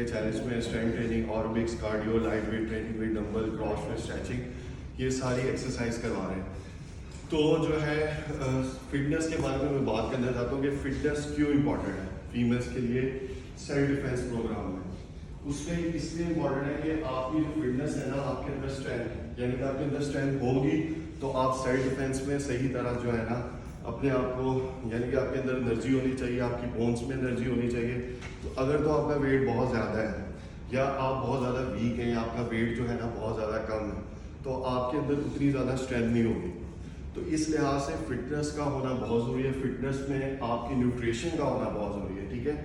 Challenge में strength training, aerobics, cardio, light weight training with dumbbell, CrossFit, stretching, ये सारी exercise करवा रहे हैं। तो जो है फिटनेस के बारे में मैं बात करना चाहता हूँ कि फिटनेस क्यों इम्पोर्टेंट है फीमेल्स के लिए सेल्फ डिफेंस प्रोग्राम में। उसमें इसलिए इम्पोर्टेंट है कि आपकी जो फिटनेस है ना, आपके अंदर स्ट्रेंथ, यानी कि आपके अंदर स्ट्रेंथ होगी तो आप सेल्फ डिफेंस में सही तरह जो है ना अपने आप को, यानी कि आपके अंदर एनर्जी होनी चाहिए, आपकी बोन्स में एनर्जी होनी चाहिए। तो अगर तो आपका वेट बहुत ज़्यादा है या आप बहुत ज़्यादा वीक हैं या आपका वेट जो है ना बहुत ज़्यादा कम है, तो आपके अंदर उतनी ज़्यादा स्ट्रेंथ नहीं होगी। तो इस लिहाज से फिटनेस का होना बहुत ज़रूरी है। फिटनेस में आपकी न्यूट्रिशन का होना बहुत ज़रूरी है, ठीक है,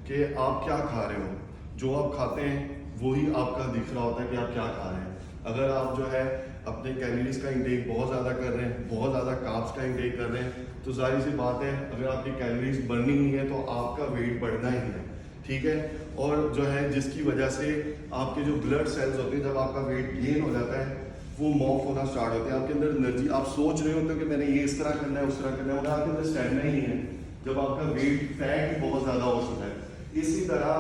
कि आप क्या खा रहे हो, जो आप खाते हैं वही आपका दिख रहा होता है कि आप क्या खा रहे हैं। अगर आप जो है अपने कैलोरीज का इंटेक बहुत ज़्यादा कर रहे हैं, बहुत ज़्यादा कार्ब्स का इंटेक कर रहे हैं, तो जाहिर सी बात है अगर आपकी कैलोरीज बर्न ही नहीं है तो आपका वेट बढ़ना ही है, ठीक है। और जो है जिसकी वजह से आपके जो ब्लड सेल्स होते हैं, जब आपका वेट गेन हो जाता है वो मॉफ होना स्टार्ट होते हैं। आपके अंदर एनर्जी, आप सोच रहे होते हो कि मैंने ये इस तरह करना है उस तरह करना है, और आपके अंदर स्टैमिना ही नहीं है जब आपका वेट फैट ही बहुत ज़्यादा हो चुका है। इसी तरह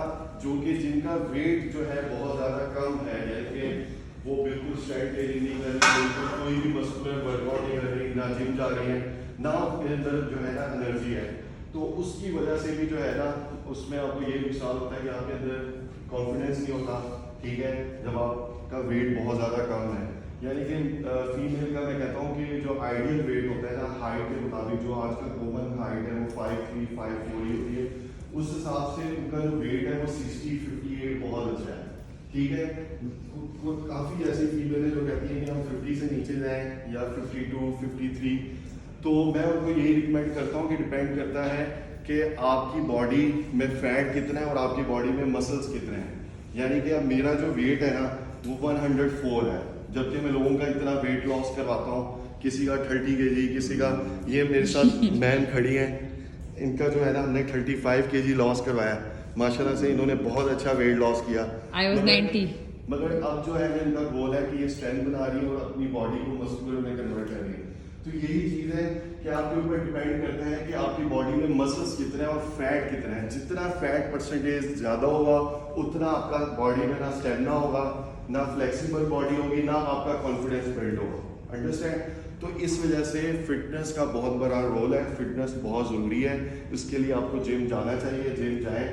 जो कि जिनका वेट जो है बहुत ज़्यादा कम है, यानी कि वो बिल्कुल स्ट्रेंथ ट्रेनिंग नहीं कर रही, बिल्कुल कोई भी मस्कुलर वर्कआउट नहीं कर रही, ना जिम जा रही है, ना उसके अंदर जो है ना एनर्जी है, तो उसकी वजह से भी जो है ना उसमें आपको ये नुकसान होता है कि आपके अंदर कॉन्फिडेंस नहीं होता, ठीक है, जब आपका वेट बहुत ज़्यादा कम है। यानी कि फीमेल का मैं कहता हूँ कि जो आइडियल वेट होता है ना, हाइट के मुताबिक जो आजकल कॉमन हाइट है वो 5'3", 5'4" ही होती है, उस हिसाब से उनका जो वेट है वो 60-58 बहुत अच्छा है, ठीक है। काफ़ी ऐसी फीमेल है जो कहती हैं कि हम 50 से नीचे जाएं या 52, 53, तो मैं उनको यही रिकमेंड करता हूँ कि डिपेंड करता है कि आपकी बॉडी में फैट कितना है और आपकी बॉडी में मसल्स कितने हैं। यानी कि अब मेरा जो वेट है ना वो 104 है, जबकि मैं लोगों का इतना वेट लॉस करवाता हूँ, किसी का 30 kg, किसी का, ये मेरे साथ मैन खड़ी हैं, इनका जो है ना हमने 35 kg लॉस करवाया, माशाल्लाह से इन्होंने बहुत अच्छा वेट लॉस किया। I was 90. मगर अब जो है इनका गोल है कि ये स्ट्रेंथ बना रही है और अपनी बॉडी को मस्कुलर में कन्वर्ट कर रही है। तो यही चीज़ है कि आपके ऊपर डिपेंड करता है कि आपकी बॉडी में मसल्स कितने हैं और फैट कितना है। जितना फैट परसेंटेज ज़्यादा होगा उतना आपका बॉडी में ना स्टेमिना होगा, ना फ्लेक्सिबल बॉडी होगी, ना आपका कॉन्फिडेंस बिल्ड होगा। अंडरस्टैंड? तो इस वजह से फिटनेस का बहुत बड़ा रोल है, फिटनेस बहुत ज़रूरी है। इसके लिए आपको जिम जाना चाहिए, जिम जाएँ,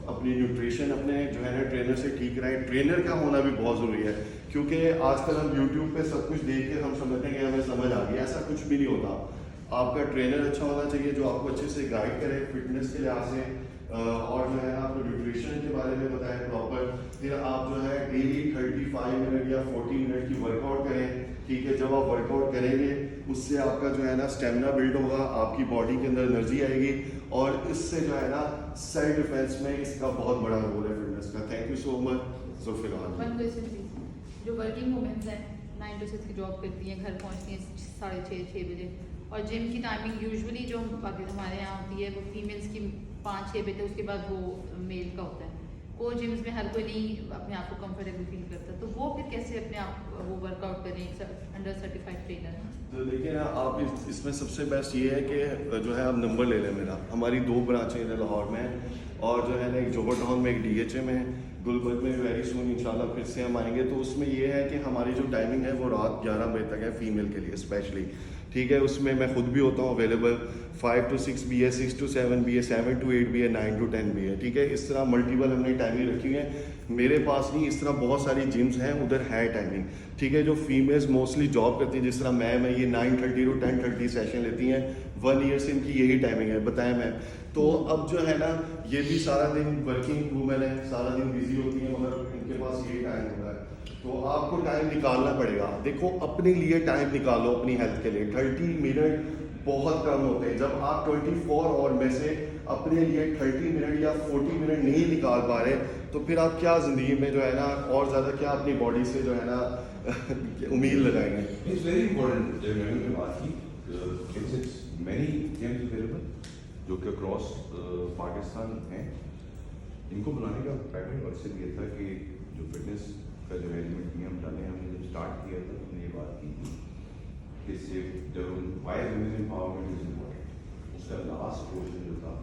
अपनी न्यूट्रिशन अपने जो है ना ट्रेनर से ठीक रहें। ट्रेनर का होना भी बहुत ज़रूरी है, क्योंकि आजकल हम यूट्यूब पे सब कुछ देख के हम समझते हैं कि हमें समझ आ गया, ऐसा कुछ भी नहीं होता। आपका ट्रेनर अच्छा होना चाहिए जो आपको अच्छे से गाइड करे फिटनेस के लिहाज से, और जो है आपको न्यूट्रिशन के बारे में बताएं प्रॉपर। फिर आप जो है डेली 35 मिनट या 40 मिनट की वर्कआउट करें, ठीक है। जब आप वर्कआउट करेंगे उससे आपका जो है ना स्टेमिना बिल्ड होगा, आपकी बॉडी के अंदर एनर्जी आएगी, और इससे जो है ना सेल्फ डिफेंस में इसका बहुत बड़ा रोल है फिटनेस का। Thank you so much. One question please, जो वर्किंग वुमेन्स हैं 9 to 6 की जॉब करती हैं, घर पहुंचती हैं 6:30-6 बजे, और जिम की टाइमिंग यूजुअली जो बाकी हमारे यहाँ होती है वो फीमेल्स की 5-6 बजे, उसके बाद वो मेल का होता है। वो जिम्स में हर कोई नहीं अपने आप को कंफर्टेबल फील करता, तो वो फिर कैसे अपने आप वो वर्कआउट करें अंडर सर्टिफाइड ट्रेनर? तो देखिए ना आप इसमें सबसे बेस्ट ये है कि जो है आप नंबर ले लें मेरा। हमारी 2 ब्रांचें हैं लाहौर में, और जो है ना एक जोबर टाउन में, एक DHA में, गुलबर्ग में वेरी सून इंशाल्लाह फिर से हम आएंगे। तो उसमें ये है कि हमारी जो टाइमिंग है वो रात 11 बजे तक है फीमेल के लिए स्पेशली, ठीक है। उसमें मैं खुद भी होता हूँ अवेलेबल, 5 to 6 भी है, 6 to 7 भी है, 7 to 8 भी है, 9 to 10 भी है, ठीक है। इस तरह मल्टीपल हमने टाइमिंग रखी हुई है। मेरे पास नहीं, इस तरह बहुत सारी जिम्स हैं उधर है टाइमिंग, ठीक है। जो फीमेल्स मोस्टली जॉब करती हैं, जिस तरह मैं ये 9:30 to 10:30 सेशन लेती हैं, 1 ईयर से इनकी यही टाइमिंग है, बताया मैं। तो अब जो है ना ये भी सारा दिन वर्किंग वूमेन है, सारा दिन बिजी होती हैं, मगर इनके पास यही टाइम होता है। तो आपको टाइम निकालना पड़ेगा। देखो अपने लिए टाइम निकालो, अपनी हेल्थ के लिए। 30 मिनट बहुत कम होते हैं। जब आप 24 आवर में से अपने लिए 30 मिनट या 40 मिनट नहीं निकाल पा रहे, तो फिर आप क्या ज़िंदगी में जो है ना और ज़्यादा क्या अपनी बॉडी से जो है ना उम्मीद लगाएंगे। इट्स वेरी इंपॉर्टेंट जब मैंने बात की, मैनी गेम्स अवेलेबल जो कि अक्रॉस पाकिस्तान हैं। इनको बुलाने का प्राइमरी मकसद ये था कि जो फिटनेस का जो मैनेजमेंट नियम डाले, हमने जब स्टार्ट किया था हमने ये बात की थी कि सिर्फ जब Y women empowerment is important, उसका लास्ट पोर्शन जो था